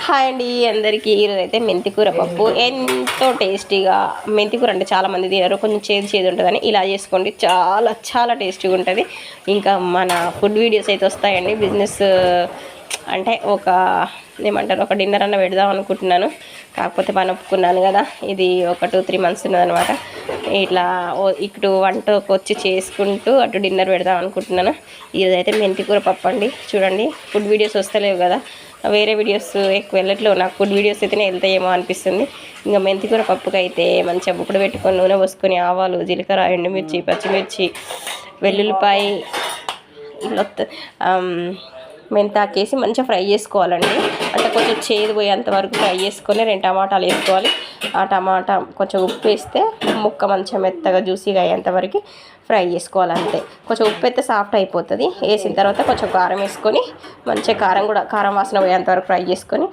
Hi అండి అందరికీ. ఈరోజు అయితే మెంతికూర పప్పు ఎంతో టేస్టీగా. మెంతికూర అంటే చాలామంది తినరు, కొంచెం చేదు ఉంటుందని ఇలా చేసుకోండి, చాలా చాలా టేస్టీగా ఉంటుంది. ఇంకా మన ఫుడ్ వీడియోస్ అయితే వస్తాయండి. బిజినెస్ అంటే ఏమంటారు, ఒక డిన్నర్ అన్న పెడదాం అనుకుంటున్నాను. కాకపోతే పని ఒప్పుకున్నాను కదా, ఇది ఒక 2-3 మంత్స్ ఉన్నదనమాట. ఇట్లా ఇటు వంటకు వచ్చి చేసుకుంటూ అటు డిన్నర్ పెడదాం అనుకుంటున్నాను. ఈరోజు అయితే మెంతికూర పప్పు అండి. చూడండి, ఫుడ్ వీడియోస్ వస్తలేవు కదా, వేరే వీడియోస్ ఎక్కువ వెళ్ళట్లేవు. నాకు ఫుడ్ వీడియోస్ అయితేనే వెళ్తాయేమో అనిపిస్తుంది. ఇంకా మెంతికూర పప్పుకి అయితే మంచిగా బుప్పుడు పెట్టుకొని నూనె పోసుకొని ఆవాలు, జీలకర్ర, ఎండుమిర్చి, పచ్చిమిర్చి, వెల్లుల్లిపాయ, ఇలా మెంతాకేసి మంచిగా ఫ్రై చేసుకోవాలండి. అంటే కొంచెం చేదు పోయేంత వరకు ఫ్రై చేసుకొని 2 టమాటాలు వేసుకోవాలి. ఆ టమాటా కొంచెం ఉప్పు వేస్తే ముక్క మంచిగా మెత్తగా జ్యూసీగా అయ్యేంత వరకు ఫ్రై చేసుకోవాలి. అంతే, కొంచెం ఉప్పు అయితే సాఫ్ట్ అయిపోతుంది. వేసిన తర్వాత కొంచెం కారం వేసుకొని మంచిగా కారం వాసన పోయేంత వరకు ఫ్రై చేసుకొని